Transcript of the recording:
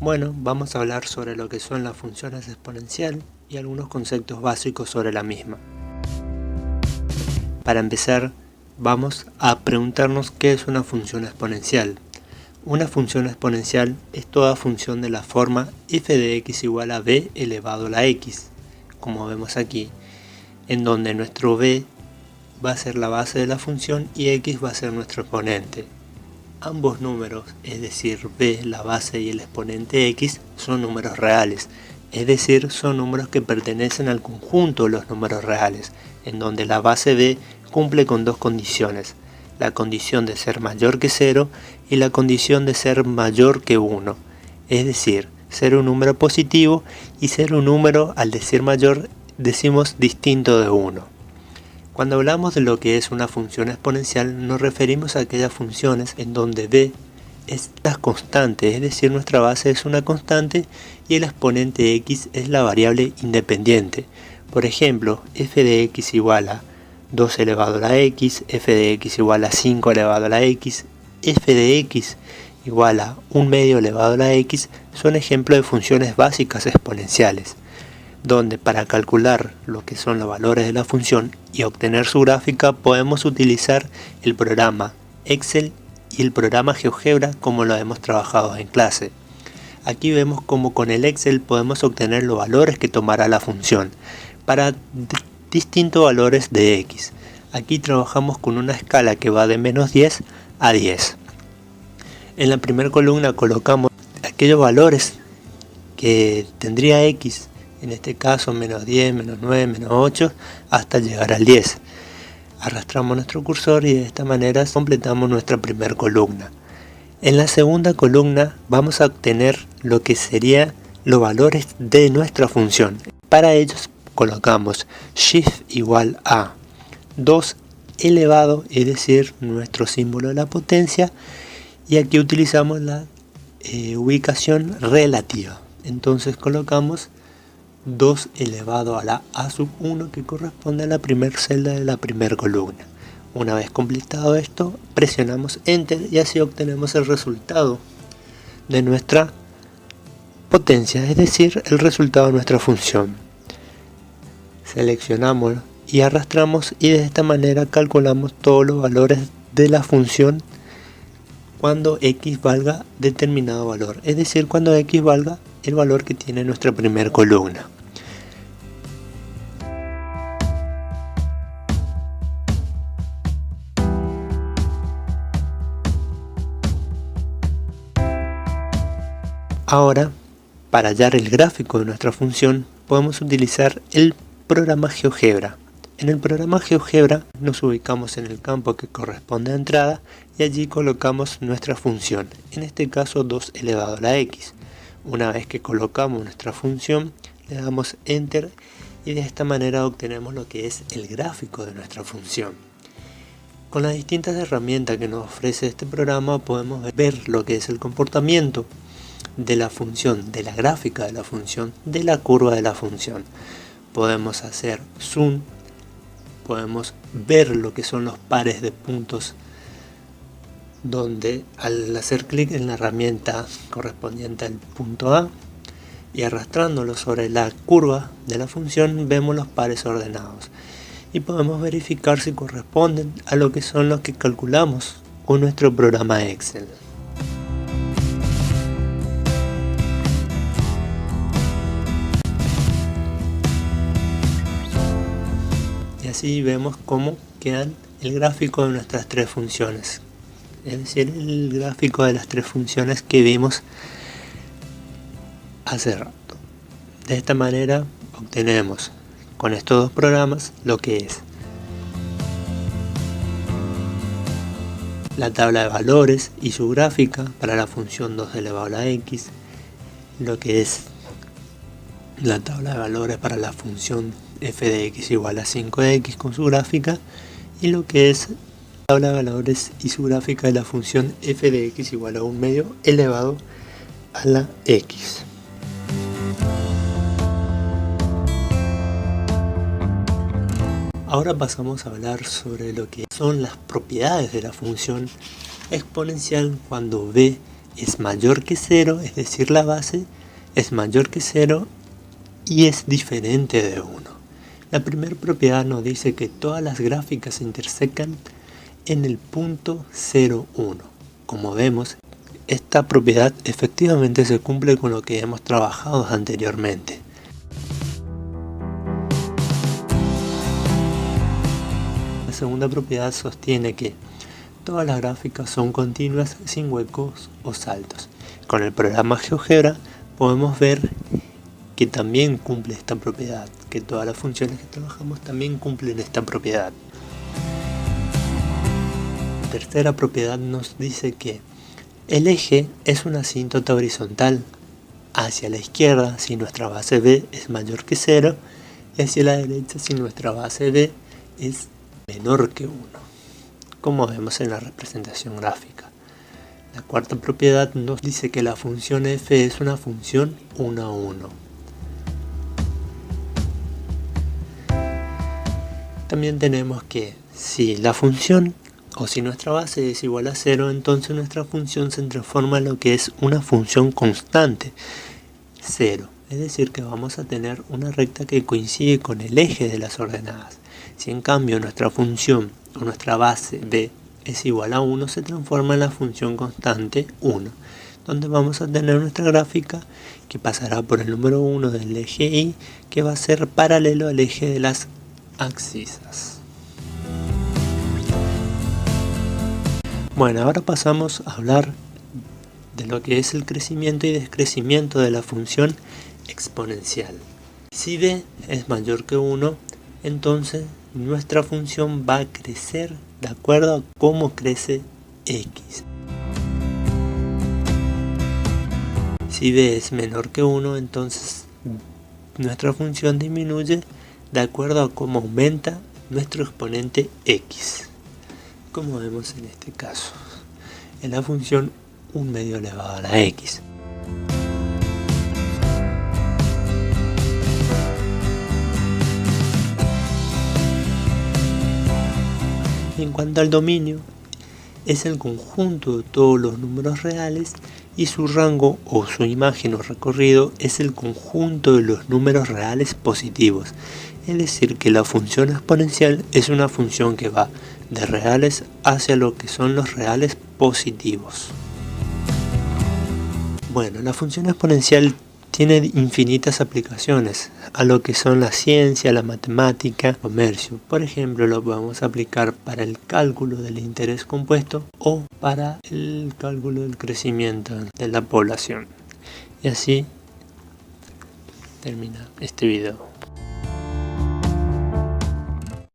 Bueno, vamos a hablar sobre lo que son las funciones exponencial y algunos conceptos básicos sobre la misma. Para empezar, vamos a preguntarnos qué es una función exponencial. Una función exponencial es toda función de la forma f de x igual a b elevado a la x, como vemos aquí, en donde nuestro b va a ser la base de la función y x va a ser nuestro exponente. Ambos números, es decir, b, la base y el exponente x, son números reales, es decir, son números que pertenecen al conjunto de los números reales, en donde la base b cumple con dos condiciones, la condición de ser mayor que 0 y la condición de ser mayor que 1, es decir, ser un número positivo y ser un número, al decir mayor, decimos distinto de 1. Cuando hablamos de lo que es una función exponencial, nos referimos a aquellas funciones en donde b es la constante, es decir, nuestra base es una constante y el exponente x es la variable independiente. Por ejemplo, f de x igual a 2 elevado a la x, f de x igual a 5 elevado a la x, f de x igual a 1 medio elevado a la x, son ejemplos de funciones básicas exponenciales, donde para calcular lo que son los valores de la función y obtener su gráfica podemos utilizar el programa Excel y el programa GeoGebra como lo hemos trabajado en clase. Aquí vemos cómo con el Excel podemos obtener los valores que tomará la función para distintos valores de x. Aquí trabajamos con una escala que va de menos 10 a 10. En la primera columna colocamos aquellos valores que tendría x, en este caso menos 10, menos 9, menos 8, hasta llegar al 10. Arrastramos nuestro cursor y de esta manera completamos nuestra primera columna. En la segunda columna vamos a obtener lo que serían los valores de nuestra función. Para ellos colocamos shift igual a 2 elevado, es decir, nuestro símbolo de la potencia, y aquí utilizamos la ubicación relativa. Entonces colocamos 2 elevado a la a sub 1, que corresponde a la primera celda de la primera columna. Una vez completado esto, presionamos enter y así obtenemos el resultado de nuestra potencia, es decir, el resultado de nuestra función. Seleccionamos y arrastramos y de esta manera calculamos todos los valores de la función cuando x valga determinado valor, es decir, cuando x valga el valor que tiene nuestra primera columna. Ahora, para hallar el gráfico de nuestra función, podemos utilizar el programa GeoGebra. En el programa GeoGebra nos ubicamos en el campo que corresponde a entrada y allí colocamos nuestra función, en este caso 2 elevado a la x. Una vez que colocamos nuestra función, le damos enter y de esta manera obtenemos lo que es el gráfico de nuestra función. Con las distintas herramientas que nos ofrece este programa podemos ver lo que es el comportamiento de la función, de la gráfica de la función, de la curva de la función. Podemos hacer zoom, podemos ver lo que son los pares de puntos, donde al hacer clic en la herramienta correspondiente al punto A y arrastrándolo sobre la curva de la función vemos los pares ordenados y podemos verificar si corresponden a lo que son los que calculamos con nuestro programa Excel. Y así vemos cómo quedan el gráfico de nuestras tres funciones. Es decir, el gráfico de las tres funciones que vimos hace rato. De esta manera obtenemos con estos dos programas lo que es la tabla de valores y su gráfica para la función 2 elevado a la x, lo que es la tabla de valores para la función f de x igual a 5x con su gráfica y lo que es tabla de valores y su gráfica de la función f de x igual a 1 medio elevado a la x. Ahora pasamos a hablar sobre lo que son las propiedades de la función exponencial cuando b es mayor que 0, es decir, la base es mayor que 0 y es diferente de 1. La primera propiedad nos dice que todas las gráficas se intersecan en el punto 0, 1. Como vemos, esta propiedad efectivamente se cumple con lo que hemos trabajado anteriormente. La segunda propiedad sostiene que todas las gráficas son continuas sin huecos o saltos. Con el programa GeoGebra podemos ver que también cumple esta propiedad, que todas las funciones que trabajamos también cumplen esta propiedad. La tercera propiedad nos dice que el eje es una asíntota horizontal hacia la izquierda si nuestra base B es mayor que 0 y hacia la derecha si nuestra base B es menor que 1, como vemos en la representación gráfica. La cuarta propiedad nos dice que la función f es una función 1 a 1. También tenemos que si la función o si nuestra base es igual a 0, entonces nuestra función se transforma en lo que es una función constante, 0. Es decir, que vamos a tener una recta que coincide con el eje de las ordenadas. Si en cambio nuestra función o nuestra base b es igual a 1, se transforma en la función constante 1, donde vamos a tener nuestra gráfica que pasará por el número 1 del eje y que va a ser paralelo al eje de las abscisas. Bueno, ahora pasamos a hablar de lo que es el crecimiento y decrecimiento de la función exponencial. Si b es mayor que 1, entonces nuestra función va a crecer de acuerdo a cómo crece x. Si b es menor que 1, entonces nuestra función disminuye de acuerdo a cómo aumenta nuestro exponente x, como vemos en este caso, en la función 1 medio elevado a la x. En cuanto al dominio, es el conjunto de todos los números reales y su rango o su imagen o recorrido es el conjunto de los números reales positivos. Es decir, que la función exponencial es una función que va de reales hacia lo que son los reales positivos. Bueno, la función exponencial tiene infinitas aplicaciones a lo que son la ciencia, la matemática, el comercio. Por ejemplo, lo podemos aplicar para el cálculo del interés compuesto o para el cálculo del crecimiento de la población. Y así termina este video.